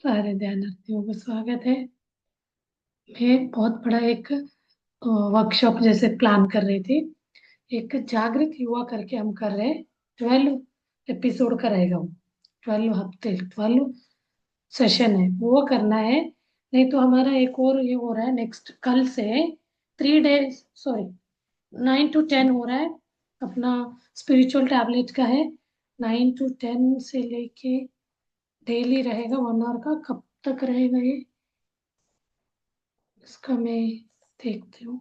सारे ध्यानार्थियों को स्वागत है। मैं बहुत बड़ा एक वर्कशॉप जैसे प्लान कर रही थी। एक जागृत युवा करके हम कर रहे हैं। 12 एपिसोड का रहेगा वो। 12 हफ्ते, 12 सेशन है वो करना है। नहीं तो हमारा एक और ये हो रहा है नेक्स्ट कल से 3 डेज, सॉरी, 9 to 10 हो रहा है। अपना स्पिरिचुअल टैबलेट का है। 9 to 10 से लेके डेली रहेगा 1 आवर का। कब तक रहेगा ये, इसका मैं देखती हूँ।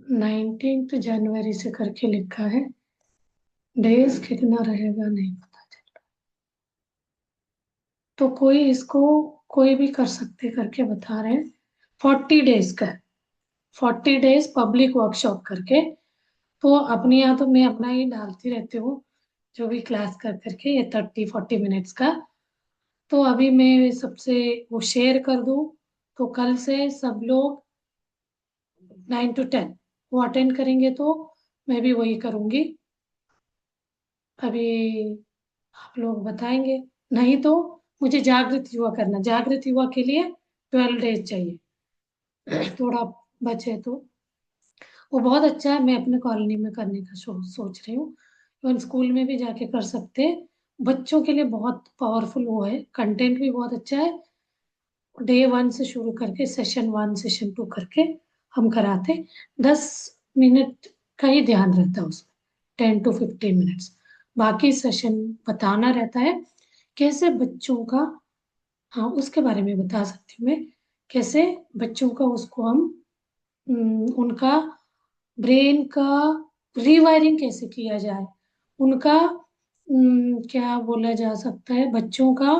19 जनवरी से करके लिखा है। डेज कितना रहेगा नहीं पता चल। तो कोई इसको, कोई भी कर सकते करके बता रहे हैं। 40 डेज का है। 40 डेज पब्लिक वर्कशॉप करके। तो अपने यहाँ तो मैं अपना ही डालती रहती हूँ, जो भी क्लास कर करके, ये 30-40 मिनट्स का। तो अभी मैं सबसे वो शेयर कर दूँ, तो कल से सब लोग 9 to 10 वो अटेंड करेंगे। तो मैं भी वही करूंगी। अभी आप लोग बताएंगे। नहीं तो मुझे जागृत युवा करना, जागृत युवा के लिए 12 डेज चाहिए। थोड़ा बचे तो वो बहुत अच्छा है। मैं अपने कॉलोनी में करने का सोच रही हूँ। इवन स्कूल में भी जाके कर सकते हैं। बच्चों के लिए बहुत पावरफुल वो है, कंटेंट भी बहुत अच्छा है। डे 1 से शुरू करके सेशन 1 सेशन 2 करके हम कराते। 10 मिनट का ही ध्यान रहता है उसमें, 10 to 15 मिनट्स। बाकी सेशन बताना रहता है कैसे बच्चों का। हाँ, उसके बारे में बता सकती हूँ मैं। कैसे बच्चों का उसको हम उनका ब्रेन का रीवायरिंग कैसे किया जाए। उनका क्या बोला जा सकता है, बच्चों का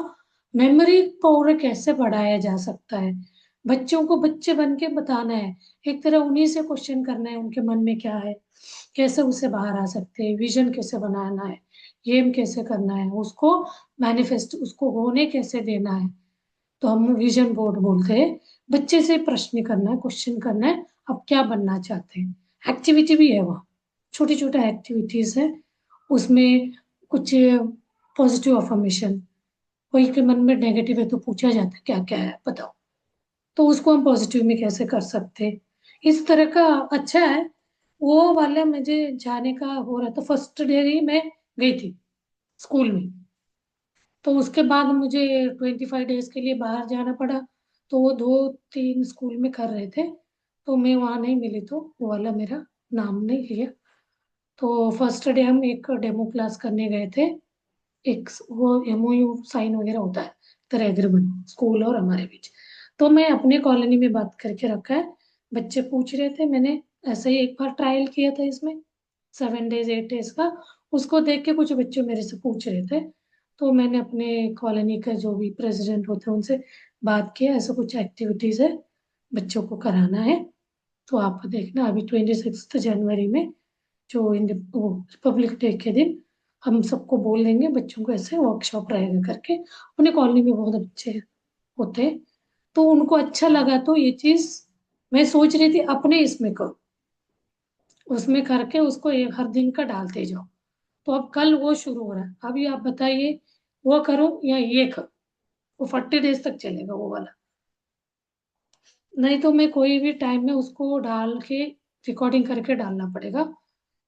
मेमोरी पावर कैसे बढ़ाया जा सकता है। बच्चों को बच्चे बन के बताना है। एक तरह उन्हीं से क्वेश्चन करना है, उनके मन में क्या है, कैसे उससे बाहर आ सकते हैं, विजन कैसे बनाना है, एम कैसे करना है, उसको मैनिफेस्ट, उसको होने कैसे देना है। तो हम विजन बोर्ड बोलते हैं। बच्चे से प्रश्न करना है, क्वेश्चन करना है, आप क्या बनना चाहते हैं। एक्टिविटी भी है वहाँ, छोटी छोटा एक्टिविटीज है उसमें। कुछ पॉजिटिव अफर्मेशन, कोई के मन में नेगेटिव है तो पूछा जाता है क्या क्या है बताओ। तो उसको हम पॉजिटिव में कैसे कर सकते हैं, इस तरह का। अच्छा है। वो वाला मुझे जाने का हो रहा था, फर्स्ट डे ही मैं गई थी स्कूल में। तो उसके बाद मुझे 25 डेज के लिए बाहर जाना पड़ा। तो वो 2-3 स्कूल में कर रहे थे, तो मैं वहाँ नहीं मिली, तो वो वाला मेरा नाम नहीं लिया। तो फर्स्ट डे हम एक डेमो क्लास करने गए थे। एक वो MOU साइन वगैरह होता है, तरह एग्रीमेंट स्कूल और हमारे बीच। तो मैं अपने कॉलोनी में बात करके रखा है। बच्चे पूछ रहे थे, मैंने ऐसे ही एक बार ट्रायल किया था इसमें, 7 डेज 8 डेज का। उसको देख के कुछ बच्चे मेरे से पूछ रहे थे। तो मैंने अपने कॉलोनी का जो भी प्रेसिडेंट होते हैं उनसे बात किया, ऐसा कुछ एक्टिविटीज है बच्चों को कराना है। तो आप देखना अभी 26 जनवरी में, जो रिपब्लिक डे के दिन, हम सबको बोल देंगे बच्चों को ऐसे वर्कशॉप रहेगा करके। अपने कॉलोनी में बहुत बच्चे होते हैं, तो उनको अच्छा लगा। तो ये चीज मैं सोच रही थी अपने इसमें करो, उसमें करके उसको एक हर दिन का डालते जाओ। तो अब कल वो शुरू हो रहा है। अभी आप बताइए, वो करो या ये करो। वो 40 डेज तक चलेगा वो वाला। नहीं तो मैं कोई भी टाइम में उसको डाल के रिकॉर्डिंग करके डालना पड़ेगा।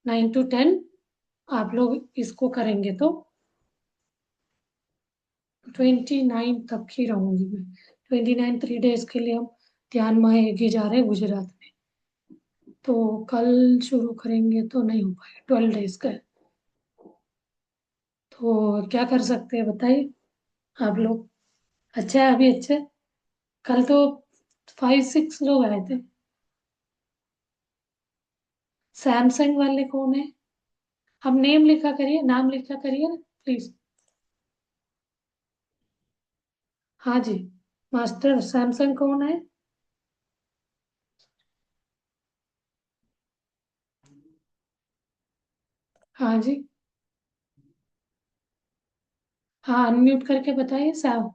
9 to 10 आप लोग इसको करेंगे तो 29 तक ही रहूंगी मैं। 29 3 डेज के लिए हम ध्यान मांगे जा रहे हैं गुजरात में। तो कल शुरू करेंगे तो नहीं हो पाएगा, 12 डेज का है। तो क्या कर सकते हैं बताइए आप लोग। अच्छा है अभी, अच्छा है। कल तो 5-6 लोग आए थे। सैमसंग वाले कौन है? हम नेम लिखा करिए, नाम लिखा करिए ना प्लीज। हाँ जी, मास्टर सैमसंग कौन है? हाँ जी। हाँ, अनम्यूट करके बताइए साहब।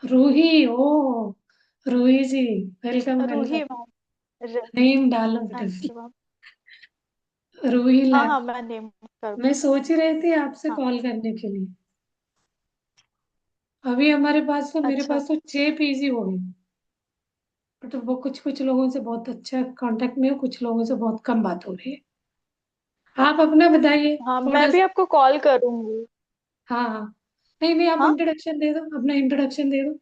रूही, ओ रूही जी, वेलकम रूही वेलकम। मैम। र- नेम डालो हाँ बेटा। जी मैम। रूही हाँ लाख। हाँ, मैं नेम कर। मैं सोच ही रही थी आपसे हाँ। कॉल करने के लिए। अभी हमारे पास तो, मेरे अच्छा। पास तो 6 पीजी हो गए। बट वो कुछ कुछ लोगों से बहुत अच्छा कांटेक्ट में हो, कुछ लोगों से बहुत कम बात हो रही है। आप अपना बताइए हाँ, मैं थोड़ा भी सा। आपको कॉल करूंगी। हाँ हाँ। नहीं नहीं, आप हाँ। इंट्रोडक्शन दे दो, अपना इंट्रोडक्शन दे दो।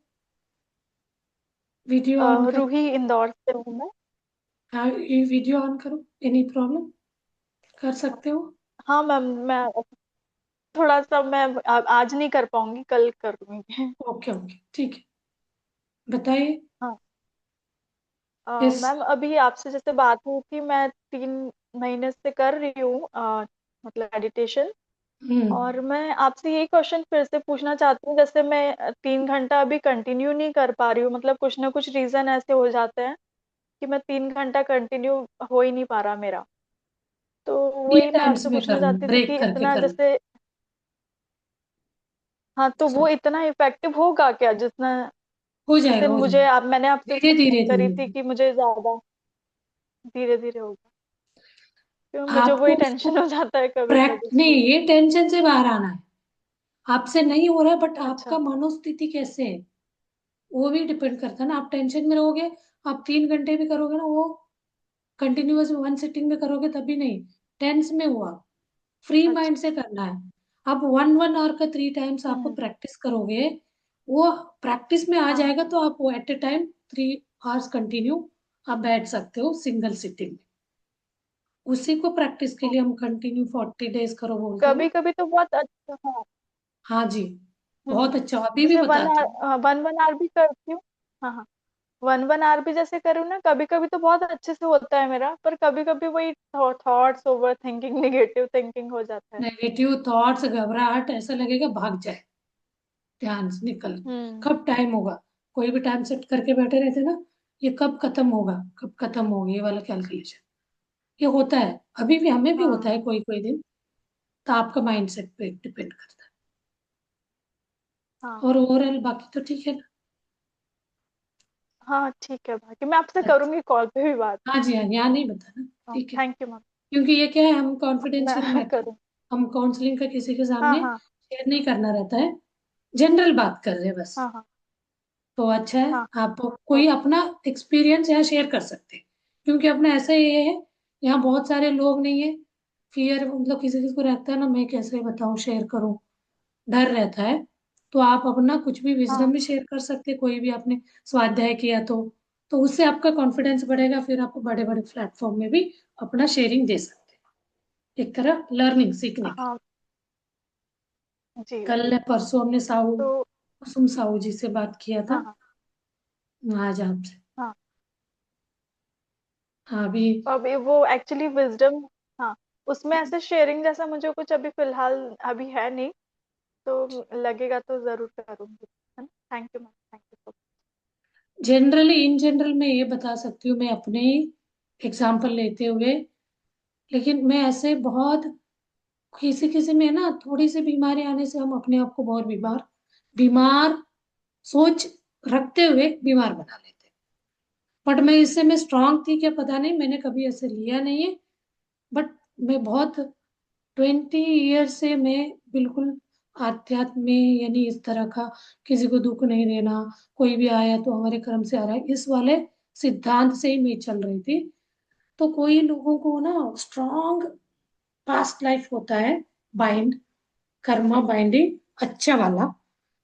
वीडियो ऑन कर। रूही, इंदौर से हूँ मैं। हाँ, ये वीडियो ऑन करो। Any problem? कर सकते हो? हाँ मैम, मैं थोड़ा सा मैं आज नहीं कर पाऊंगी, कल कर लूंगी। ओके ओके, ठीक है। बताइए। हाँ। यस। मैम, अभी आपसे जैसे बात हुई थी, मैं 3 महीने से कर रही हूँ मतलब मेडिटेशन। हम्म। और मैं आपसे यही क्वेश्चन फिर से पूछना चाहती हूँ, जैसे मैं 3 घंटा अभी कंटिन्यू नहीं कर पा रही हूँ, मतलब कुछ ना कुछ रीजन ऐसे हो जाते हैं कि मैं 3 घंटा कंटिन्यू हो ही नहीं पा रहा मेरा। तो ये वही मैं टाइम्स आपसे में पूछना करना, चाहती थी ब्रेक कि करके इतना करना। जैसे, हाँ, तो वो इतना इफेक्टिव होगा क्या जितना, हो जैसे जाएगा हो मुझे जाएगा। आप मैंने आपसे धीरे उम्मीद धीरे करी धीरे थी धीरे। कि मुझे ज्यादा धीरे धीरे होगा, क्योंकि मुझे आपको वही उसको टेंशन हो जाता है कभी कभी नहीं, कि। ये टेंशन से बाहर आना है। आपसे नहीं हो रहा है, बट आपका अच्छा। मनोस्थिति कैसे है वो भी डिपेंड करता है ना। आप टेंशन में रहोगे, आप 3 घंटे भी करोगे ना वो कंटिन्यूअस वन सिटिंग में करोगे तभी नहीं। टेंस में हुआ, फ्री अच्छा। माइंड से करना है। आप 1 1 आवर का 3 टाइम्स आपको हम्म। प्रैक्टिस करोगे, वो प्रैक्टिस में आ हाँ हाँ। जाएगा तो आप वो at a time 3 hours continue आप बैठ सकते हो सिंगल सिटिंग में। उसी को प्रैक्टिस के लिए हम कंटिन्यू 40 डेज करो बोलते हैं कभी ना। कभी तो बहुत अच्छा। हाँ। हाँ जी। बहुत अच्छा, अभी भी जैसे वन बताती हूँ। आवर, 1 1 आवर भी करती हूँ। हाँ हाँ। 1 1 आवर भी जैसे करूँ ना, कभी कभी तो बहुत अच्छे से होता है मेरा, पर कभी कभी वही thoughts, over thinking, negative thinking हो जाता है। नेगेटिव थॉट्स, घबराहट, ऐसा लगेगा भाग जाए, ध्यान से निकल। हम्म। कब टाइम होगा? कोई भी टाइम सेट करके बैठे रहते ना, ये कब खत्म होगा, कब खत्म होगा, ये वाला कैलकुलेशन ये होता है। अभी भी हमें भी होता हाँ है कोई कोई दिन। तो आपका माइंड सेट पे डिपेंड करता है। हाँ। और ओवरऑल बाकी तो ठीक है ना? हाँ ठीक है, बाकी मैं आपसे अच्छा। करूंगी कॉल पे भी बात। हाँ जी, हाँ, यहाँ नहीं बताना। ठीक है। Thank you ma'am. क्योंकि ये क्या है, हम कॉन्फिडेंशियल मैं मैटर, करूँ। हम काउंसलिंग का किसी के हाँ सामने हाँ। शेयर नहीं करना रहता है। जनरल बात कर रहे हैं बस। हाँ हाँ। तो अच्छा है, हाँ। आप कोई ओके। अपना एक्सपीरियंस यहाँ शेयर कर सकते हैं। क्योंकि अपना ऐसा ये है, यहाँ बहुत सारे लोग नहीं है। फियर मतलब किसी किसी को रहता है ना, मैं कैसे बताऊँ, शेयर करूँ, डर रहता है। तो आप अपना कुछ भी विजडम हाँ भी शेयर कर सकते हैं, कोई भी आपने स्वाध्याय किया तो उससे आपका कॉन्फिडेंस बढ़ेगा, फिर आप बड़े बड़े प्लेटफॉर्म में भी अपना शेयरिंग दे सकते हैं, एक तरह लर्निंग सीखने की। हाँ। जी। कल परसों हमने साहू तो कुसुम साहू जी से बात किया था, हाँ हाँ। आज आपसे। हाँ। हाँ अभी। अभी वो एक्चुअली विजडम, हाँ, उसमें ऐसे शेयरिंग जैसा मुझे कुछ अभी फिलहाल अभी है नहीं, तो लगेगा तो जरूर करूंगी, है ना। Thank you ma'am, thank you so generally, in general मैं ये बता सकती हूँ, मैं अपने ही एग्जाम्पल लेते हुए। लेकिन मैं ऐसे बहुत, किसी किसी में ना थोड़ी सी बीमारी आने से हम अपने आप को बहुत बीमार बीमार सोच रखते हुए बीमार बना लेते हैं। बट मैं इससे मैं स्ट्रांग थी क्या पता नहीं, मैंने कभी ऐसे लिया नहीं है। बट मैं बहुत 20 ईयर से मैं बिल्कुल आध्यात्म में, यानी इस तरह का किसी को दुख नहीं देना, कोई भी आया तो हमारे कर्म से आ रहा है, इस वाले सिद्धांत से ही मैं चल रही थी। तो कोई लोगों को ना स्ट्रांग पास्ट लाइफ होता है, बाइंड, कर्मा बाइंडिंग अच्छा वाला,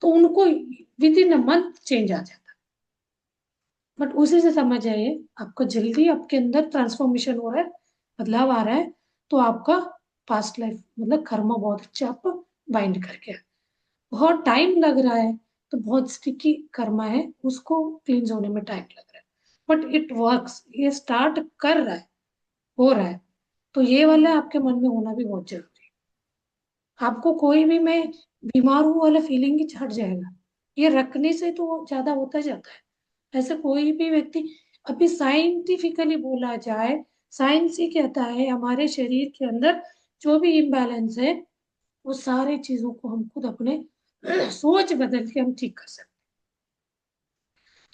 तो उनको with in a month change आ जाता है। बट उसी से समझ जाइए, आपको जल्दी आपके अंदर ट्रांसफॉर्मेशन हो रहा है, बदलाव आ रहा है। तो आपका पास्ट लाइफ मतलब कर्मा बहुत अच्छा आपको बाइंड करके, बहुत टाइम लग रहा है, तो बहुत स्टिकी कर्मा है, उसको क्लींस होने में टाइम लग रहा है। बट इट वर्क्स, ये स्टार्ट कर रहा है, हो रहा है। तो ये वाला मच। आपके मन में होना भी बहुत जरूरी है। आपको कोई भी मैं बीमार हूँ वाला फीलिंग ही हट जाएगा। ये रखने से तो वो ज्यादा होता जाता है। ऐसे कोई भी व्यक्ति, अभी साइंटिफिकली बोला जाए, साइंस ही कहता है हमारे शरीर के अंदर जो भी इम्बैलेंस है, वो सारी चीजों को हम खुद अपने सोच बदल के हम ठीक कर सकते हैं।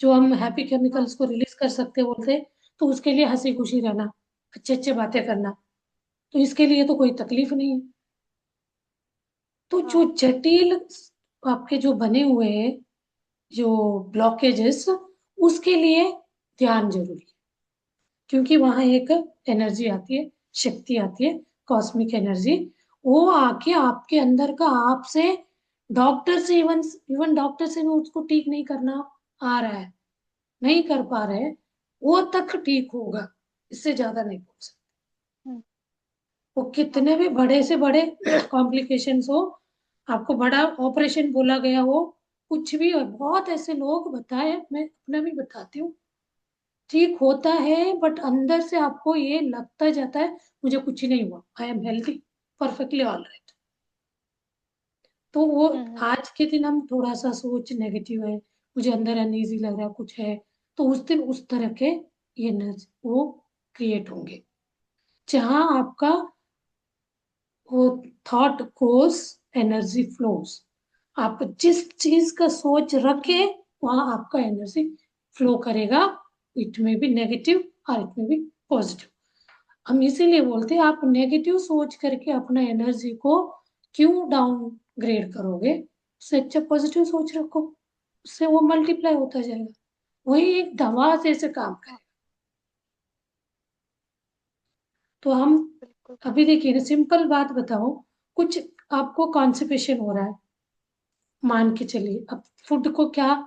जो हम हैप्पी हाँ। केमिकल्स को रिलीज कर सकते हैं बोलते हैं, तो उसके लिए हंसी खुशी रहना, अच्छे अच्छे बातें करना, तो इसके लिए तो कोई तकलीफ नहीं है। तो जो हाँ। जटिल आपके जो बने हुए जो ब्लॉकेजेस, उसके लिए ध्यान जरूरी है, क्योंकि वहां एक एनर्जी आती है, शक्ति आती है, कॉस्मिक एनर्जी। वो आके आपके अंदर का आपसे, डॉक्टर से, इवन इवन डॉक्टर से भी उसको ठीक नहीं करना आ रहा है, नहीं कर पा रहे हैं, वो तक ठीक होगा, इससे ज्यादा नहीं बोल सकते। हम्म, वो हाँ। कितने भी बड़े से बड़े कॉम्प्लिकेशंस हो, आपको बड़ा ऑपरेशन बोला गया हो, कुछ भी हो, बहुत ऐसे लोग बताए, मैं अपना भी बताती हूँ, ठीक होता है बट अंदर से आपको ये लगता जाता है मुझे कुछ नहीं हुआ, I am healthy, perfectly all right. तो वो हम्म। आज के दिन हम थोड़ा सा सोच नेगेटिव है, मुझे अंदर अनईजी लग रहा है, कुछ है, तो उस दिन उस तरह के ये वो क्रिएट होंगे, जहां आपका वो थॉट गोस, एनर्जी फ्लोज। आप जिस चीज का सोच रखे, हम्म। वहां आपका एनर्जी फ्लो करेगा। इट में भी नेगेटिव और इट में भी पॉजिटिव। हम इसीलिए बोलते हैं, आप नेगेटिव सोच करके अपना एनर्जी को क्यों डाउन ग्रेड करोगे, उससे अच्छा पॉजिटिव सोच रखो, उससे वो मल्टीप्लाई होता जाएगा। वही एक दवा जैसे काम हाँ, करेगा। तो हम बिल्कुल। अभी देखिए ना, सिंपल बात बताओ, कुछ आपको कॉन्स्टिपेशन हो रहा है, मान के चलिए, अब फूड को क्या,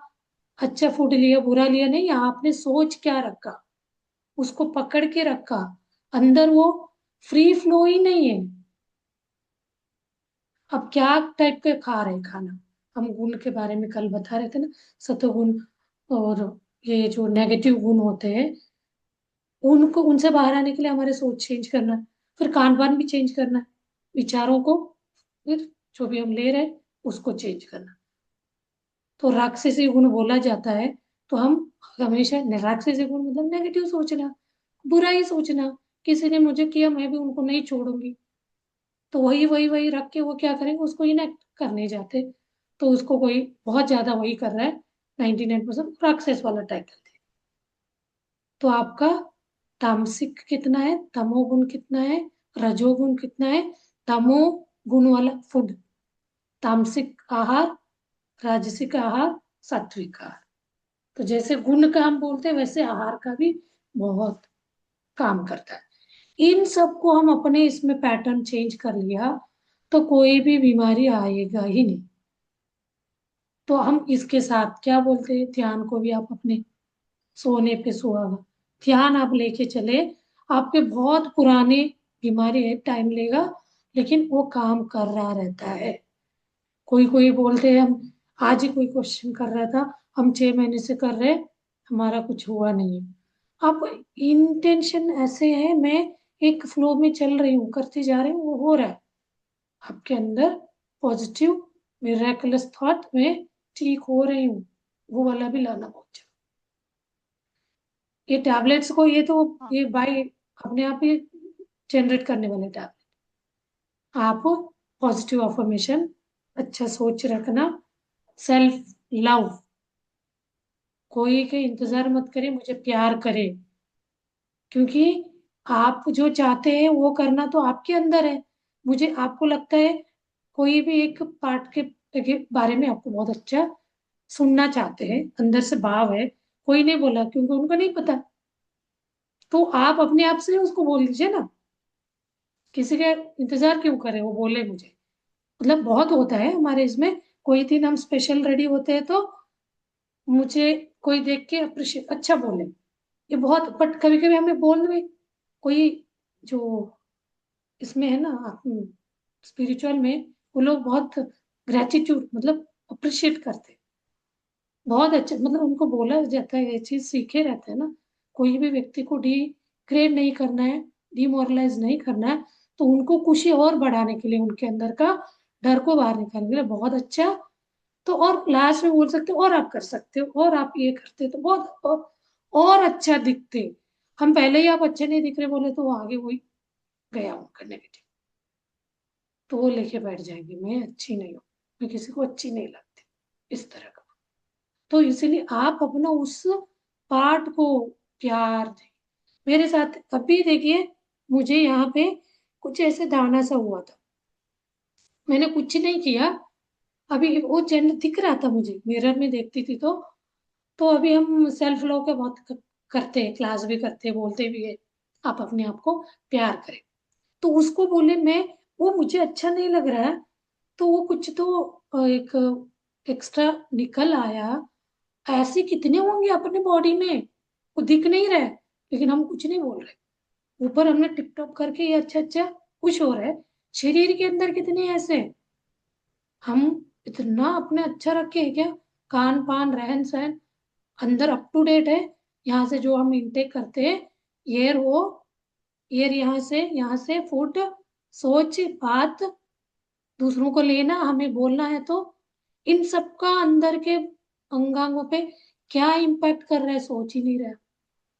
अच्छा फूड लिया बुरा लिया नहीं, आपने सोच क्या रखा, उसको पकड़ के रखा, अंदर वो फ्री फ्लो ही नहीं है। अब क्या टाइप के खा रहे हैं खाना, हम गुण के बारे में कल बता रहे थे ना, सतोगुण और ये जो नेगेटिव गुण होते हैं, उनको, उनसे बाहर आने के लिए हमारे सोच चेंज करना है, फिर खान पान भी चेंज करना है, विचारों को, फिर जो भी हम ले रहे हैं उसको चेंज करना। तो राक्षसी गुण बोला जाता है, तो हम हमेशा राक्षसी गुण मतलब नेगेटिव सोचना, बुरा ही सोचना, किसी ने मुझे किया मैं भी उनको नहीं छोड़ूंगी, तो वही वही वही रख के वो क्या करेंगे, उसको इनेक्ट करने जाते, तो उसको कोई बहुत ज्यादा वही कर रहा है, 99% राक्षस वाला टाइप करते हैं। तो आपका तामसिक कितना है, तमोगुण कितना है, रजोगुण कितना है, तमो गुण वाला फूड, तामसिक आहार, राजसिक आहार, सात्विक आहार। तो जैसे गुण का हम बोलते हैं, वैसे आहार का भी बहुत काम करता है। इन सबको हम अपने इसमें पैटर्न चेंज कर लिया, तो कोई भी बीमारी आएगा ही नहीं। तो हम इसके साथ क्या बोलते हैं, ध्यान को भी आप अपने सोने पे सुहागा, ध्यान आप लेके चले, आपके बहुत पुराने बीमारी है, टाइम लेगा, लेकिन वो काम कर रहा रहता है। कोई कोई बोलते हैं, हम आज ही कोई क्वेश्चन कर रहा था, हम 6 महीने से कर रहे, हमारा कुछ हुआ नहीं है। अब इंटेंशन ऐसे है, मैं एक फ्लो में चल रही हूँ, करती जा रही हूँ, वो हो रहा है आपके अंदर, पॉजिटिव मिराकुलस थॉट में ठीक हो रही हूँ, वो वाला भी लाना बहुत। ये टैबलेट्स को, ये तो हाँ। ये बाई अपने आप ही जनरेट करने वाले टैबलेट। आप पॉजिटिव अफर्मेशन, अच्छा सोच रखना, सेल्फ लव, कोई के इंतजार हम्म। मत करे मुझे प्यार करे, क्योंकि आप जो चाहते हैं वो करना तो आपके अंदर है। मुझे आपको लगता है कोई भी एक पार्ट के बारे में आपको बहुत अच्छा सुनना चाहते हैं, अंदर से भाव है, कोई नहीं बोला क्योंकि उनको नहीं पता, तो आप अपने आप से उसको बोल दीजिए ना, किसी के इंतजार क्यों करें वो बोले मुझे। मतलब बहुत होता है हमारे इसमें, कोई दिन हम स्पेशल रेडी होते हैं तो मुझे कोई देख के अप्रिशिएट अच्छा बोले, ये बहुत, बट कभी कभी हमें बोल में कोई जो इसमें है ना, स्पिरिचुअल में, वो लोग बहुत ग्रेटिट्यूड मतलब अप्रिशिएट करते हैं, बहुत अच्छा, मतलब उनको बोला जाता है, ये चीज सीखे रहते हैं ना, कोई भी व्यक्ति को डिग्रेड नहीं करना है, डिमोरलाइज नहीं करना है, तो उनको खुशी और बढ़ाने के लिए, उनके अंदर का डर को बाहर निकालने के लिए बहुत अच्छा। तो और लास्ट में बोल सकते हो और आप कर सकते हो, और आप ये करते तो बहुत और अच्छा दिखते। हम पहले ही आप अच्छे नहीं दिख रहे बोले तो वो आगे वही गया उनका नेगेटिव, तो वो लेके बैठ जाएंगे, मैं अच्छी नहीं हूँ, मैं किसी को अच्छी नहीं लगती, इस तरह का। तो इसीलिए आप अपना उस पार्ट को प्यार दें। मेरे साथ अभी देखिए, मुझे यहाँ पे कुछ ऐसे दाना सा हुआ था। मैंने कुछ नहीं किया, अभी वो चेहरा दिख रहा था मुझे, मिरर में देखती थी तो अभी हम सेल्फ लव के बहुत करते हैं, क्लास भी करते हैं, बोलते भी है आप अपने आप को प्यार करें। तो उसको बोले मैं, वो मुझे अच्छा नहीं लग रहा है, तो वो कुछ तो एक एक्स्ट्रा निकल आया। ऐसे कितने होंगे अपने बॉडी में, वो दिख नहीं रहा है, लेकिन हम कुछ नहीं बोल रहे। ऊपर हमने टिप टॉप करके ये अच्छा अच्छा कुछ हो रहा है, शरीर के अंदर कितने ऐसे हैं। हम इतना अपने अच्छा रखे हैं क्या, खान पान रहन सहन अंदर अप टू डेट है। यहाँ से जो हम इंटेक करते हैं, एयर वो एयर यहाँ से फूड, सोच बात, दूसरों को लेना, हमें बोलना है तो इन सब का अंदर के अंगांगों पे क्या इम्पैक्ट कर रहा है, सोच ही नहीं रहा।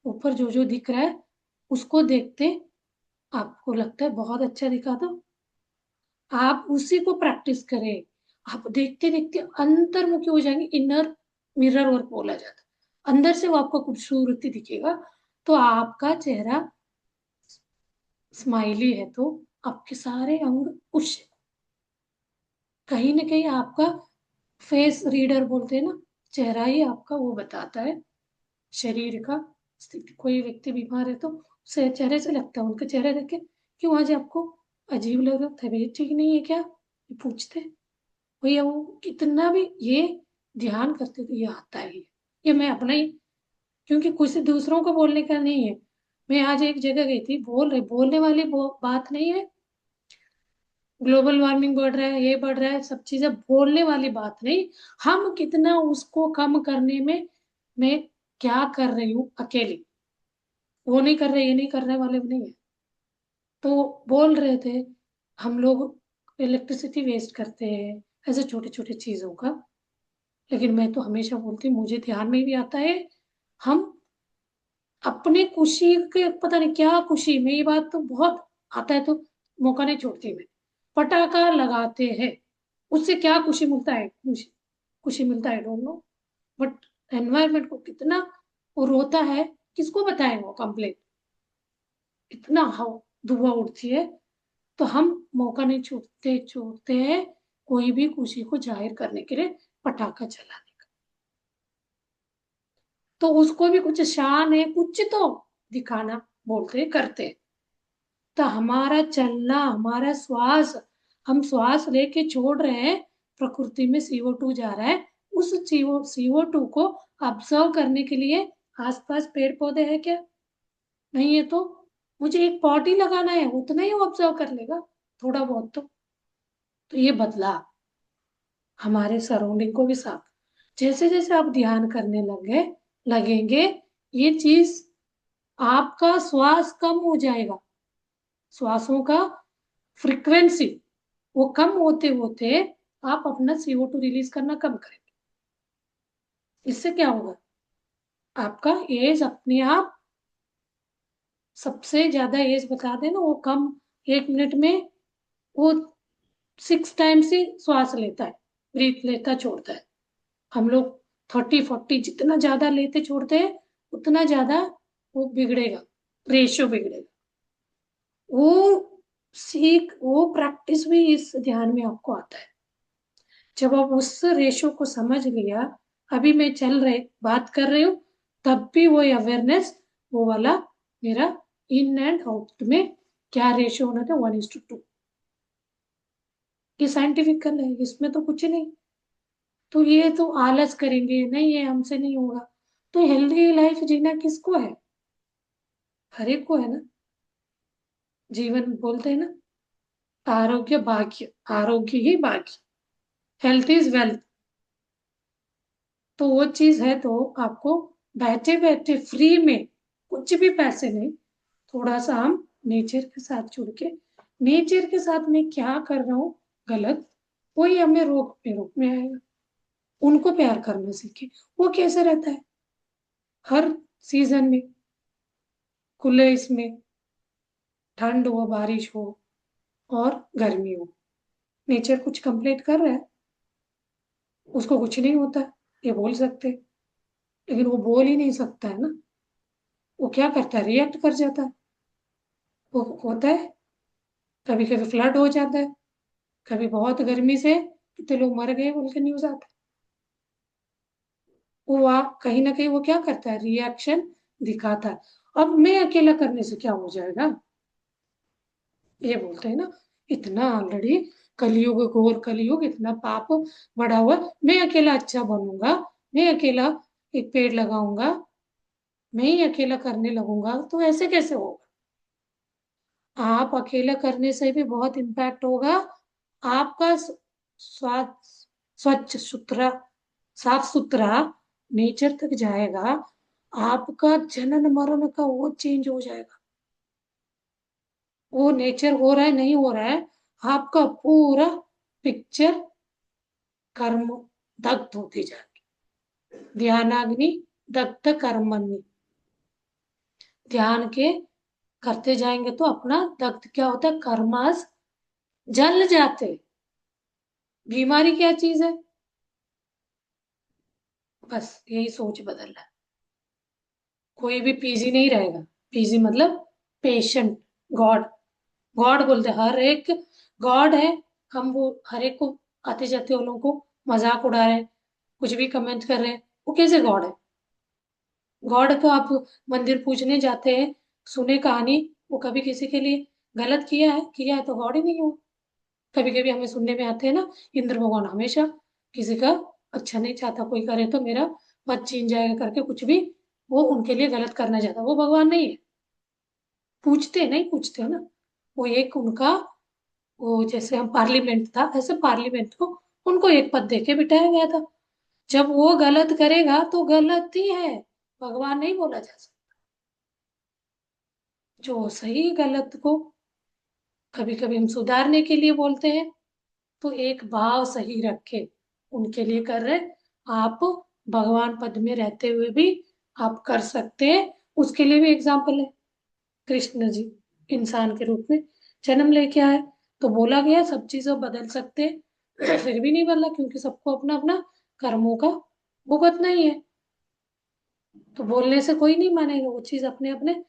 ऊपर जो जो दिख रहा है उसको देखते आपको लगता है बहुत अच्छा दिखा, तो आप उसी को प्रैक्टिस करें। आप देखते देखते अंतर्मुखी हो जाएंगे, इनर मिरर वर्क बोला जाता है। अंदर से वो आपको खूबसूरती दिखेगा, तो आपका चेहरा स्माइली है तो आपके सारे अंग खुश, कहीं ना कहीं आपका फेस रीडर बोलते हैं ना, चेहरा ही आपका वो बताता है शरीर का स्थिति। कोई व्यक्ति बीमार है तो उसे चेहरे से लगता है, उनका चेहरा देख के क्यों आज आपको अजीब लग रहा, तबीयत ठीक नहीं है क्या, ये पूछते हैं। भैया वो कितना भी ये ध्यान करते तो ये आता है ये मैं अपना ही, क्योंकि कुछ दूसरों को बोलने का नहीं है। मैं आज एक जगह गई थी, बोलने वाली बात नहीं है, ग्लोबल वार्मिंग बढ़ रहा है, ये बढ़ रहा है, सब चीजें बोलने वाली बात नहीं, हम कितना उसको कम करने में मैं क्या कर रही हूँ अकेली, वो नहीं कर रहे ये नहीं करने वाले भी नहीं है। तो बोल रहे थे हम लोग इलेक्ट्रिसिटी वेस्ट करते हैं ऐसे छोटे छोटे चीजों का, लेकिन मैं तो हमेशा बोलती हूँ, मुझे ध्यान में भी आता है, हम अपने खुशी के पता नहीं क्या खुशी में, ये बात तो बहुत आता है तो मौका नहीं छोड़ती मैं, पटाखा लगाते हैं, उससे क्या खुशी मिलता है, खुशी खुशी मिलता है डोंट नो, बट एनवायरमेंट को कितना वो रोता है, किसको बताए वो कंप्लेंट, इतना धुआं उड़ती है। तो हम मौका नहीं छोड़ते छोड़ते हैं कोई भी खुशी को जाहिर करने के लिए पटाखा चलाने का, तो उसको भी कुछ शान है, कुछ तो दिखाना बोलते करते। तो हमारा चलना, हमारा श्वास, हम श्वास लेके छोड़ रहे हैं, प्रकृति में CO2 जा रहा है, उस CO2 को ऑब्जर्व करने के लिए आसपास पेड़ पौधे हैं क्या, नहीं है तो मुझे एक पॉट ही लगाना है, उतना ही वो ऑब्जर्व कर लेगा थोड़ा बहुत तो ये बदला हमारे सराउंडिंग को भी साफ। जैसे जैसे आप ध्यान करने लगेंगे, ये चीज आपका श्वास कम हो जाएगा, श्वासों का फ्रीक्वेंसी वो कम होते होते आप अपना CO2 रिलीज करना कम करेंगे। इससे क्या होगा, आपका एज अपने आप, सबसे ज्यादा एज बता देना वो कम, 1 मिनट में वो 6 टाइम्स ही श्वास लेता है, ब्रीथ लेता छोड़ता है। हम लोग 30 40 जितना ज्यादा लेते छोड़ते हैं उतना ज्यादा वो बिगड़ेगा, रेशियो बिगड़ेगा। वो वो प्रैक्टिस भी इस ध्यान में आपको आता है। जब आप उस रेशो को समझ लिया, अभी मैं चल रहे बात कर रही हूँ, तब भी वो अवेयरनेस वो वाला मेरा इन एंड आउट में क्या रेशो होना था, 1:2। ये साइंटिफिक करना है, इसमें तो कुछ नहीं। तो ये तो आलस करेंगे नहीं, ये हमसे नहीं होगा। तो हेल्दी लाइफ जीना किसको है, हर एक को है ना। जीवन बोलते हैं ना, आरोग्य भाग्य, आरोग्य ही भाग्य, हेल्थ इज वेल्थ। तो वो चीज है तो आपको बैठे बैठे फ्री में, कुछ भी पैसे नहीं, थोड़ा सा हम नेचर के साथ जुड़ के, नेचर के साथ मैं क्या कर रहा हूँ गलत, वही हमें रोक में आएगा। उनको प्यार करना सीखे, वो कैसे रहता है हर सीजन में, खुले इसमें, ठंड हो बारिश हो और गर्मी हो, नेचर कुछ कंप्लेंट कर रहा है, उसको कुछ नहीं होता, ये बोल सकते, लेकिन वो बोल ही नहीं सकता है ना, वो क्या करता है, रिएक्ट कर जाता है, वो होता है। कभी कभी फ्लड हो जाता है, कभी बहुत गर्मी से कितने लोग मर गए बोल के न्यूज आता है। वो कहीं ना कहीं वो क्या करता है, रिएक्शन दिखाता है। अब मैं अकेला करने से क्या हो जाएगा, ये बोलते हैं ना, इतना ऑलरेडी कलयुग, घोर कलयुग, इतना पाप बढ़ा हुआ है, मैं अकेला अच्छा बनूंगा, मैं अकेला एक पेड़ लगाऊंगा, मैं ही अकेला करने लगूंगा, तो ऐसे कैसे होगा। आप अकेला करने से भी बहुत इम्पैक्ट होगा। आपका स्वाद स्वच्छ सुथरा, साफ सुथरा नेचर तक जाएगा, आपका जनन मरण का वो चेंज हो जाएगा। वो नेचर हो रहा है नहीं हो रहा है, आपका पूरा पिक्चर कर्म दग्ध होती जाएगी। ध्यानाग्नि दग्ध कर्मणि, ध्यान के करते जाएंगे तो अपना दग्ध क्या होता है, कर्मास जल जाते। बीमारी क्या चीज है, बस यही सोच बदलना है। कोई भी पीजी नहीं रहेगा। पीजी मतलब पेशेंट, गॉड, गॉड बोलते हैं हर एक, गॉड है। हम वो हर एक को, आते जाते वालों को मजाक उड़ा रहे हैं, कुछ भी कमेंट कर रहे हैं, वो कैसे गॉड है। गॉड को आप मंदिर पूजने जाते हैं, सुने कहानी, वो कभी किसी के लिए गलत किया है तो गॉड ही नहीं हो। कभी कभी हमें सुनने में आते हैं ना, इंद्र भगवान हमेशा किसी का अच्छा नहीं चाहता, कोई करे तो मेरा पद छीन जाएगा करके कुछ भी वो उनके लिए गलत करना चाहता, वो भगवान नहीं है। पूछते नहीं पूछते ना, वो एक उनका, वो जैसे हम पार्लियामेंट था, ऐसे पार्लियामेंट को उनको एक पद देके बिठाया गया था। जब वो गलत करेगा तो गलत ही है, भगवान नहीं बोला जा सकता। जो सही गलत को कभी कभी हम सुधारने के लिए बोलते हैं, तो एक भाव सही रखे उनके लिए कर रहे। आप भगवान पद में रहते हुए भी आप कर सकते हैं, उसके लिए भी एग्जाम्पल है। कृष्ण जी इंसान के रूप में जन्म लेके आए, तो बोला गया सब चीजें बदल सकते हैं, फिर भी नहीं बदला, क्योंकि सबको अपना अपना कर्मों का भुगतना ही है। तो बोलने से कोई नहीं मानेगा, वो चीज अपने अपने,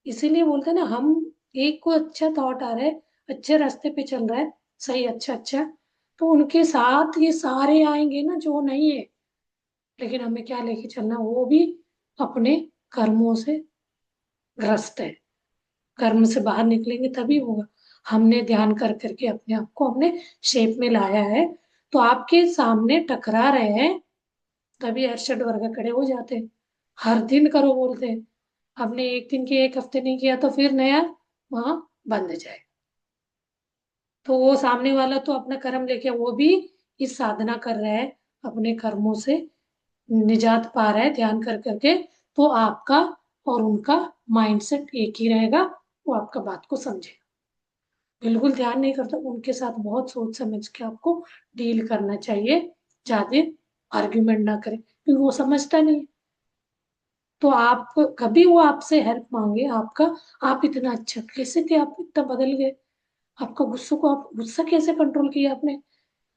इसीलिए बोलते हैं ना, हम एक को अच्छा थॉट आ रहा है, अच्छे रास्ते पे चल रहा है, सही, अच्छा अच्छा, तो उनके साथ ये सारे आएंगे ना जो नहीं है। लेकिन हमें क्या लेके चलना, वो भी अपने कर्मों से ग्रस्त है, कर्म से बाहर निकलेंगे तभी होगा। हमने ध्यान कर करके अपने आप को हमने शेप में लाया है, तो आपके सामने टकरा रहे हैं, तभी अरशद वर्ग खड़े हो जाते हैं। हर दिन करो बोलते हैं, हमने एक दिन के एक हफ्ते नहीं किया तो फिर नया वहां बंद जाए। तो वो सामने वाला तो अपना कर्म लेके वो भी इस साधना कर रहा है, अपने कर्मों से निजात पा रहा है ध्यान कर करके, तो आपका और उनका माइंडसेट एक ही रहेगा, वो आपका बात को समझेगा। बिल्कुल ध्यान नहीं करता उनके साथ बहुत सोच समझ के आपको डील करना चाहिए, ज्यादा आर्ग्यूमेंट ना करें, क्योंकि वो समझता नहीं। तो आप कभी वो आपसे हेल्प मांगे आपका, आप इतना अच्छा कैसे थे, आप इतना बदल गए, आपका गुस्सों को, आप गुस्सा कैसे कंट्रोल किया आपने,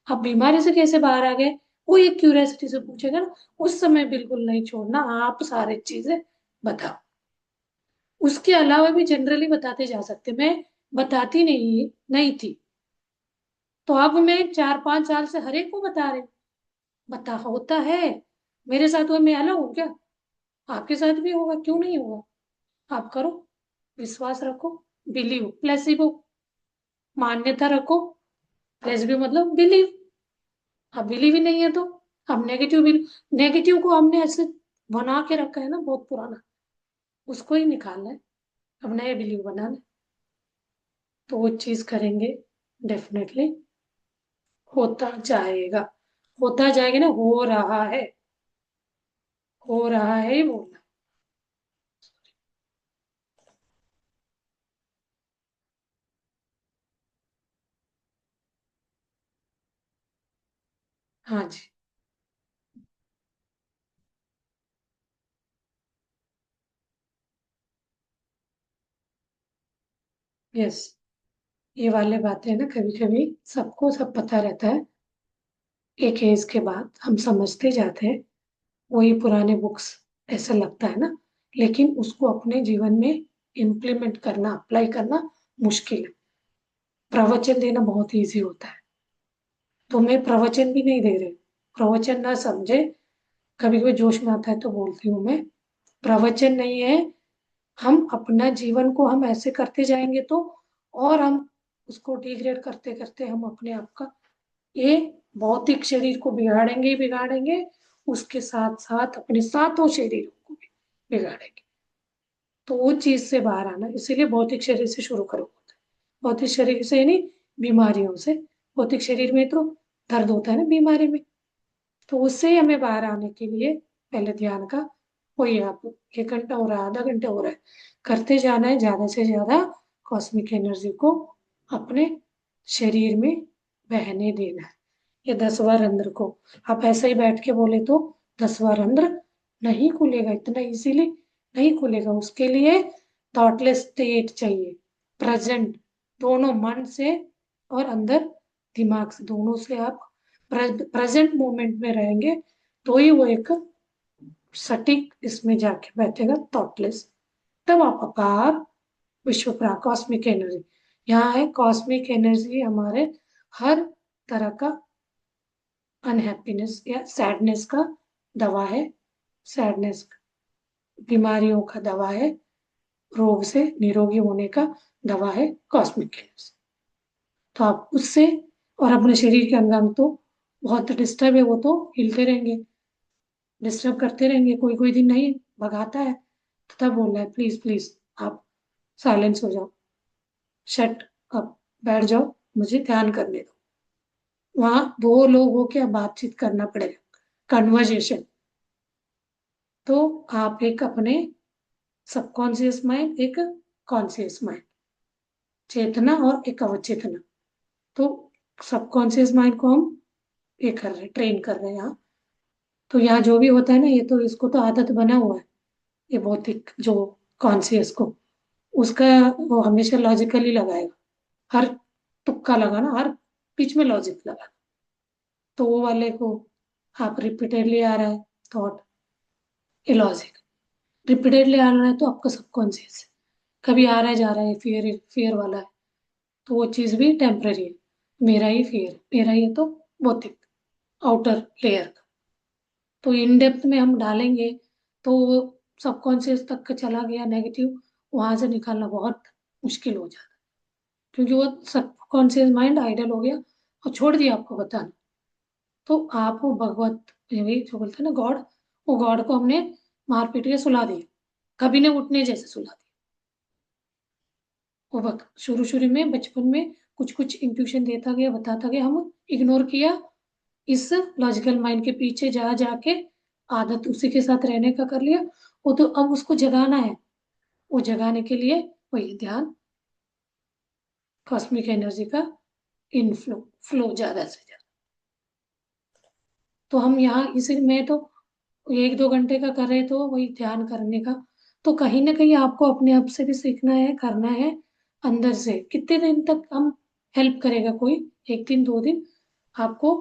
आप बीमारी से कैसे बाहर आ गए, वो एक क्यूरियोसिटी से पूछेगा ना, उस समय बिल्कुल नहीं छोड़ना, आप सारी चीजें बताओ। उसके अलावा भी जनरली बताते जा सकते, मैं बताती नहीं थी, तो अब मैं 4-5 साल से हर एक को बता रही हूँ, बता होता है। मेरे साथ हुआ, मैं अलग हूँ क्या, आपके साथ भी होगा, क्यों नहीं होगा। आप करो, विश्वास रखो, बिलीव, प्लेसिबो, मान्यता रखो, प्लेसिबो मतलब बिलीव। अब बिलीव ही नहीं है तो हम नेगेटिव बिलीव, नेगेटिव को हमने ऐसे बना के रखा है ना बहुत पुराना, उसको ही निकालना है, अब नया बिलीव बनाना है। तो वो चीज करेंगे, डेफिनेटली होता जाएगा ना, हो रहा है ही बोलना। हाँ जी, यस, ये वाले बातें ना कभी कभी सबको सब पता रहता है, एक एज के बाद हम समझते जाते हैं, वही पुराने बुक्स ऐसा लगता है ना, लेकिन उसको अपने जीवन में इम्प्लीमेंट करना, अप्लाई करना मुश्किल है। प्रवचन देना बहुत ईजी होता है, तो मैं प्रवचन भी नहीं दे रही। प्रवचन ना समझे, कभी कभी जोश में आता है तो बोलती हूँ मैं, प्रवचन नहीं है। हम अपना जीवन को हम ऐसे करते जाएंगे तो, और हम उसको डिग्रेड करते करते हम अपने आप का ये भौतिक शरीर को बिगाड़ेंगे ही बिगाड़ेंगे, उसके साथ साथ अपने सातों शरीरों को भी बिगाड़ेंगे। तो वो चीज से बाहर आना, इसीलिए भौतिक शरीर से शुरू करो। भौतिक शरीर से नहीं, बीमारियों से। भौतिक शरीर में तो दर्द होता है ना बीमारी में, तो उससे ही हमें बाहर आने के लिए पहले ध्यान का, वही आप 1 घंटा हो रहा है, आधा घंटा हो रहा है, करते जाना है, ज्यादा से ज्यादा कॉस्मिक एनर्जी को अपने शरीर में बहने देना है। ये 10वां रंध्र को आप ऐसे ही बैठ के बोले तो 10वां रंध्र नहीं खुलेगा, इतना इजीली नहीं खुलेगा। उसके लिए थॉटलेस स्टेट चाहिए, प्रेजेंट, दोनों मन से और अंदर दिमाग से, दोनों से आप प्रेजेंट मोमेंट में रहेंगे, तो ही वो एक सटीक इसमें जाके बैठेगा, थॉटलेस। तब आप अपार विश्व कॉस्मिक एनर्जी, यहाँ है कॉस्मिक एनर्जी हमारे हर तरह का अनहैप्पीनेस या सैडनेस का दवा है, सैडनेस बीमारियों का दवा है, रोग से निरोगी होने का दवा है कॉस्मिक एनर्जी। तो आप उससे, और अपने शरीर के अंग अंग तो बहुत डिस्टर्ब है, वो तो हिलते रहेंगे, डिस्टर्ब करते रहेंगे, कोई कोई दिन नहीं भगाता है, तो तब बोल रहा है प्लीज प्लीज आप साइलेंस हो जाओ, शट अप, बैठ जाओ, मुझे ध्यान करने दो। वहां दो लोग हो के बातचीत करना पड़ेगा, कन्वर्जेशन। तो आप एक अपने सबकॉन्शियस माइंड, एक कॉन्शियस माइंड, चेतना और एक अवचेतना, तो सबकॉन्शियस माइंड को हम ये कर रहे हैं, ट्रेन कर रहे हैं यहाँ। तो यहाँ जो भी होता है ना, ये तो इसको तो आदत बना हुआ है, ये भौतिक जो कॉन्शियस को, उसका वो हमेशा लॉजिकली लगाएगा, हर तुक्का लगाना, हर बीच में लॉजिक लगाना। तो वो वाले को आप रिपीटेडली आ रहा है थॉट, इलॉजिक, रिपीटेडली आ रहा है तो आपका सबकॉन्शियस है, कभी आ रहा है जा रहा है, फियर फियर वाला है, तो वो चीज भी टेम्पररी है, मेरा ही फियर, मेरा ही है, तो भौतिक आउटर लेयर का। तो इन डेप्थ में हम डालेंगे तो वो सबकॉन्शियस तक का चला गया नेगेटिव, वहां से निकालना बहुत मुश्किल हो जाता है, क्योंकि वो सबकॉन्शियस माइंड आइडल हो गया और छोड़ दिया आपको बताना। तो आप वो भगवत, ये जो बोलते हैं ना गॉड, वो गॉड को हमने मार पीट के सुला दिया, कभी ने उठने जैसे सुला दिया। वो वक्त शुरू शुरू में बचपन में कुछ कुछ इंट्यूशन देता गया, बताता गया, हम इग्नोर किया, इस लॉजिकल माइंड के पीछे जा जाके आदत उसी के साथ रहने का कर लिया। वो तो अब उसको जगाना है, वो जगाने के लिए वही ध्यान, कॉस्मिक एनर्जी का इनफ्लो, फ्लो ज्यादा से ज्यादा। तो हम यहाँ इसी में तो 1-2 घंटे का कर रहे, तो वही ध्यान करने का, तो कहीं ना कहीं आपको अपने आप से भी सीखना है, करना है अंदर से। कितने दिन तक हम हेल्प करेगा कोई, 1 दिन 2 दिन आपको।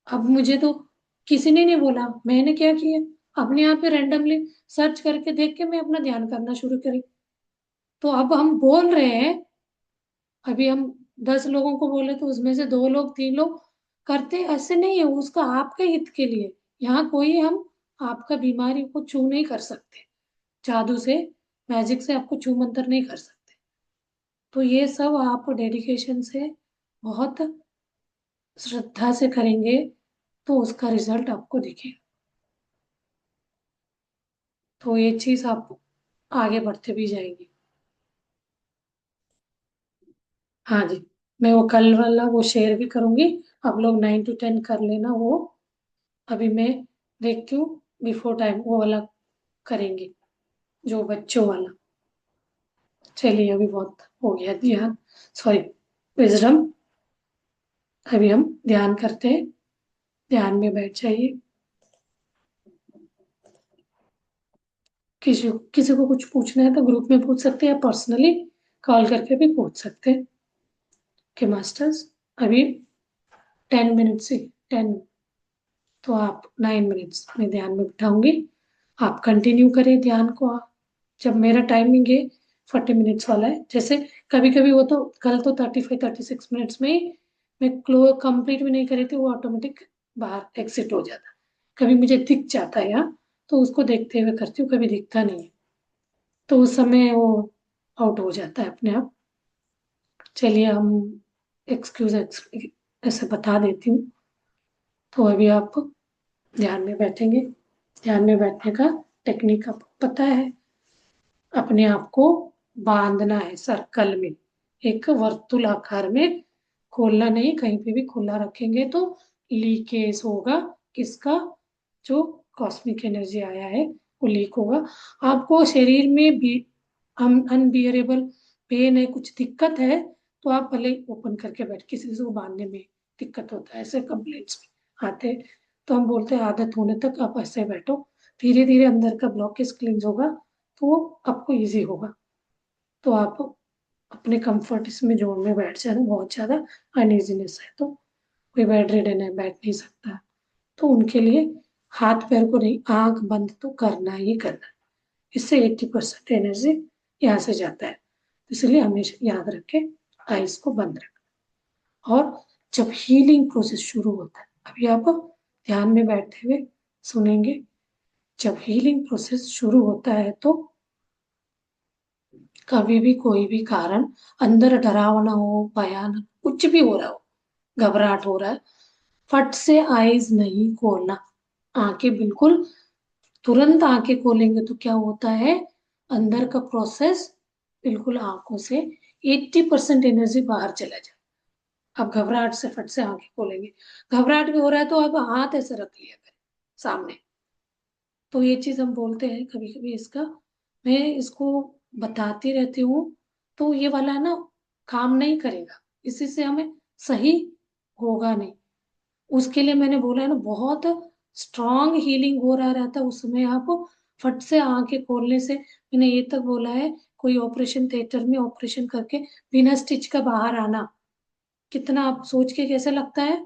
अब मुझे तो किसी ने नहीं बोला, मैंने क्या किया, अपने आप ही रैंडमली सर्च करके देख के मैं अपना ध्यान करना शुरू करी। तो अब हम बोल रहे हैं, अभी हम 10 लोगों को बोले तो उसमें से 2 लोग 3 लोग करते, ऐसे नहीं है, उसका आपके हित के लिए। यहाँ कोई हम आपका बीमारी को छू नहीं कर सकते, जादू से, मैजिक से आपको छू मंतर नहीं कर सकते। तो ये सब आप डेडिकेशन से, बहुत श्रद्धा से करेंगे तो उसका रिजल्ट आपको दिखेगा। तो ये चीज आप आगे बढ़ते भी जाएंगे। हाँ जी, मैं वो कल वाला वो शेयर भी करूंगी, आप लोग 9 to 10 कर लेना वो। अभी मैं देखती हूँ, बिफोर टाइम वो वाला करेंगे, जो बच्चों वाला। चलिए अभी बहुत हो गया ध्यान, सॉरी, विजडम। अभी हम ध्यान करते हैं, ध्यान में बैठ जाइए। किसी को कुछ पूछना है तो ग्रुप में पूछ सकते हैं, या पर्सनली कॉल करके भी पूछ सकते हैं कि मास्टर्स अभी 10 मिनट्स से 10, तो आप 9 मिनट्स में ध्यान में बिठाऊंगी, आप कंटिन्यू करें ध्यान को। जब मेरा टाइमिंग है 40 मिनट्स वाला है। जैसे कभी कभी वो तो कल तो 35-36 मिनट्स में ही मैं कंप्लीट भी नहीं करी थी, वो ऑटोमेटिक बाहर एग्जिट हो जाता। कभी मुझे दिख जाता है यहाँ, तो उसको देखते हुए करती हूँ, कभी दिखता नहीं है तो उस समय वो आउट हो जाता है अपने आप। चलिए हम एक्सक्यूज ऐसे बता देती हूँ। तो अभी आप ध्यान में बैठेंगे। ध्यान में बैठने का टेक्निक आपको पता है। अपने आप को बांधना है सर्कल में, एक वर्तुल आकार में, खोलना नहीं। कहीं पे भी खुला रखेंगे तो लीकेज होगा। किसका? जो कॉस्मिक एनर्जी आया है वो लीक होगा। आपको शरीर में भी अनबियरेबल पेन है, कुछ दिक्कत है, तो आप भले ओपन करके बैठ, किसी को बांधने में दिक्कत होता है, ऐसे कंप्लेंट्स भी आते हैं। तो हम बोलते हैं आदत होने तक आप ऐसे बैठो, धीरे धीरे अंदर का ब्लॉकेज क्लींस होगा तो वो आपको इजी होगा। तो आप अपने कंफर्ट इसमें जोन में बैठ जाना। बहुत ज़्यादा अनइजीनेस है तो कोई बेड रिडन है, बैठ नहीं सकता, तो उनके लिए हाथ पैर को नहीं, आंख बंद तो करना ही करना है। इससे 80% एनर्जी यहाँ से जाता है। इसलिए हमेशा याद रखें आइज को बंद रखें। और जब हीलिंग प्रोसेस शुरू होता है, अभी आप ध्यान में बैठे हुए सुनेंगे, जब हीलिंग प्रोसेस शुरू होता है तो कभी भी कोई भी कारण, अंदर डरावना हो, भयानक कुछ भी हो रहा हो, घबराहट हो रहा है, फट से आईज नहीं खोलना। आंखें बिल्कुल, तुरंत आंखें खोलेंगे तो क्या होता है, अंदर का प्रोसेस बिल्कुल आंखों से 80% एनर्जी बाहर चला जाए। अब घबराहट से फट से आंखें खोलेंगे, घबराहट भी हो रहा है तो अब हाथ ऐसे रख लिया करें सामने। तो ये चीज हम बोलते हैं कभी कभी इसका, मैं इसको बताती रहती हूँ तो ये वाला है ना, काम नहीं करेगा, इसी से हमें सही होगा नहीं। उसके लिए मैंने बोला है ना, बहुत स्ट्रांग हीलिंग हो रहा रहता है उस समय। आप फट से आंखें खोलने से, मैंने ये तक बोला है, कोई ऑपरेशन थिएटर में ऑपरेशन करके बिना स्टिच का बाहर आना, कितना आप सोच के कैसे लगता है,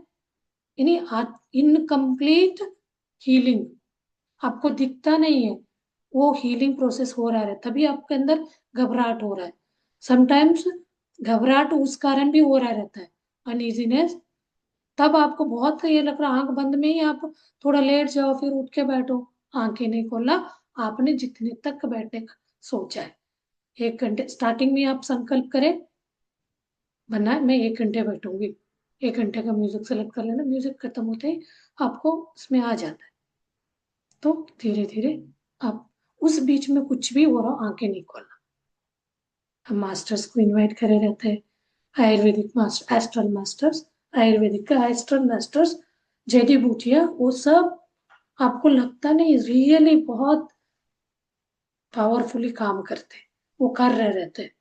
यानी इनकम्प्लीट हीलिंग, आपको दिखता नहीं है, वो हीलिंग प्रोसेस हो रहा है तभी आपके अंदर घबराहट हो रहा है। समटाइम्स घबराहट उस कारण भी हो रहा रहता है, अनइजीनेस, तब आपको बहुत ये लग रहा, आंख बंद में ही आप थोड़ा लेट जाओ, फिर उठ के बैठो, आंखें नहीं खोलना। आपने जितने तक बैठने का सोचा है, 1 घंटे स्टार्टिंग में आप संकल्प करें, बना मैं 1 घंटे बैठूंगी, 1 घंटे का म्यूजिक सेलेक्ट कर लेना, म्यूजिक खत्म होते ही आपको उसमें आ जाता है। तो धीरे धीरे आप उस बीच में कुछ भी हो रहा, आंखें नहीं खोलना। हम मास्टर्स को इनवाइट करे रहते हैं, Ayurvedic master, astral masters, Ayurvedic का एस्ट्रल मास्टर्स, जेडी बूटिया, वो सब आपको लगता नहीं, रियली बहुत पावरफुली काम करते, वो कर रहे रहते हैं।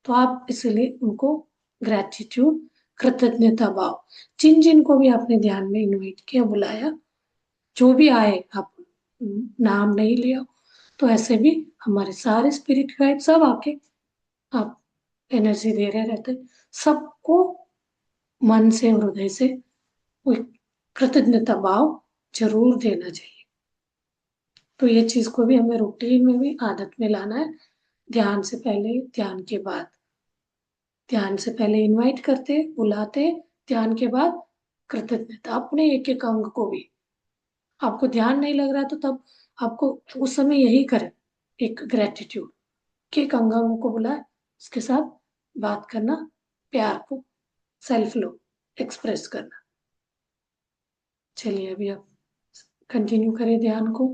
तो आप इसलिए उनको ग्रेटिट्यूड, कृतज्ञता भाव, जिन जिन को भी आपने ध्यान में इनवाइट किया, बुलाया, जो भी आए, आप नाम नहीं लिया तो ऐसे भी हमारे सारे स्पिरिट गाइड सब आके आप एनर्जी दे रहे रहते, सबको मन से हृदय से कोई कृतज्ञता भाव जरूर देना चाहिए। तो ये चीज को भी हमें रूटीन में भी आदत में लाना है। ध्यान से पहले, ध्यान के बाद, ध्यान से पहले इनवाइट करते, बुलाते, ध्यान के बाद कृतज्ञता अपने एक एक अंग को भी। आपको ध्यान नहीं लग रहा तो तब आपको उस समय यही करें, एक ग्रेटिट्यूड के एक अंगांगों को बुलाए, उसके साथ बात करना, प्यार को, सेल्फ लो एक्सप्रेस करना। चलिए अभी आप कंटिन्यू करें ध्यान को।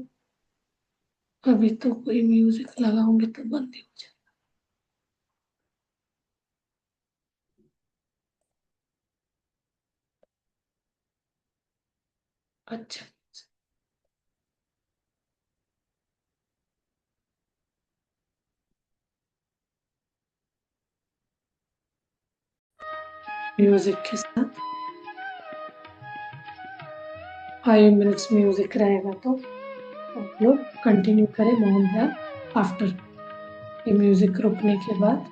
अभी तो कोई म्यूजिक लगाऊंगी तो बंद ही हो जाए। अच्छा, म्यूजिक के साथ 5 मिनट्स म्यूजिक रहेगा तो आप लोग कंटिन्यू करें मौन ध्यान। आफ्टर ये म्यूजिक रुकने के बाद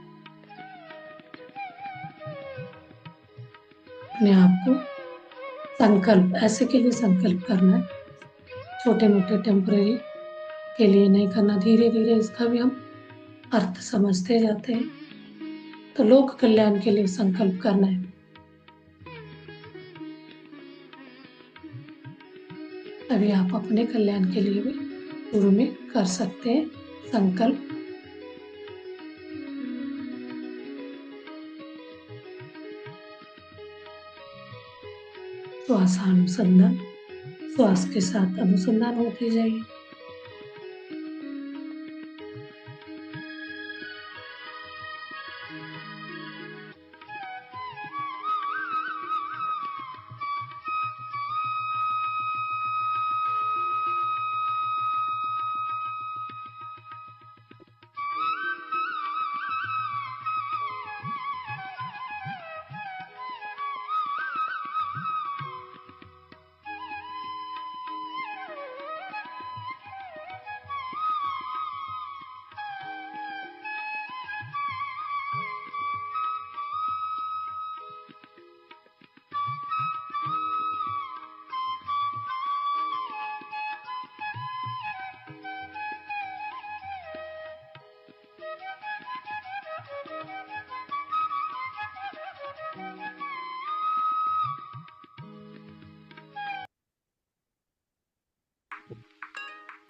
अपने आप को संकल्प, ऐसे के लिए संकल्प करना है, छोटे मोटे टेम्परेरी के लिए नहीं करना। धीरे धीरे इसका भी हम अर्थ समझते जाते हैं। तो लोक कल्याण के लिए संकल्प करना है। तभी आप अपने कल्याण के लिए भी शुरू में कर सकते हैं संकल्प। श्वासानुसंधान, श्वास के साथ अनुसंधान होते जाइए।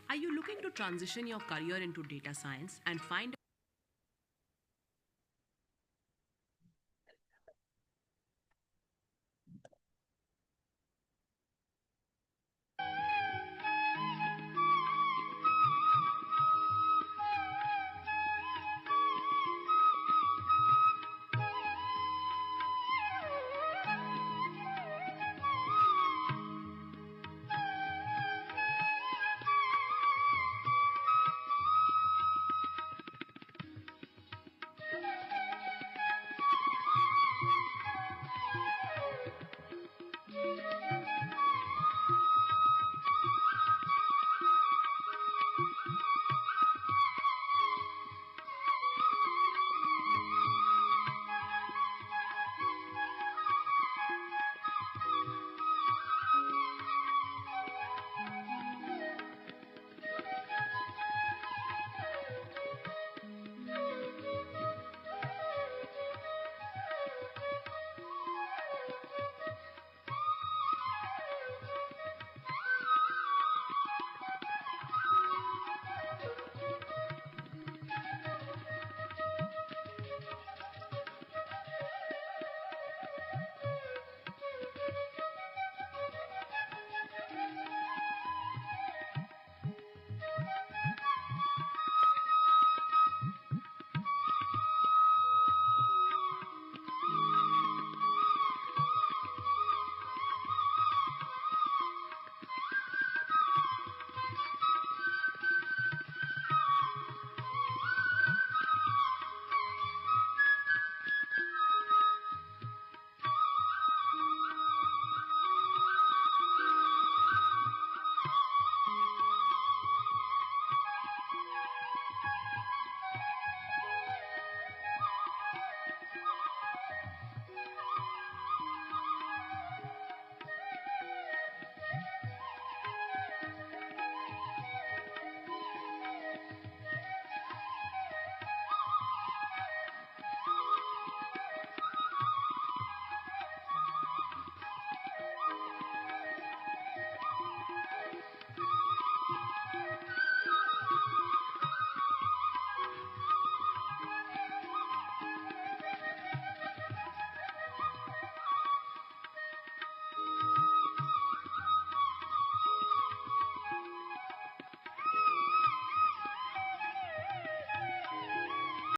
Are you looking to transition your career into data science and find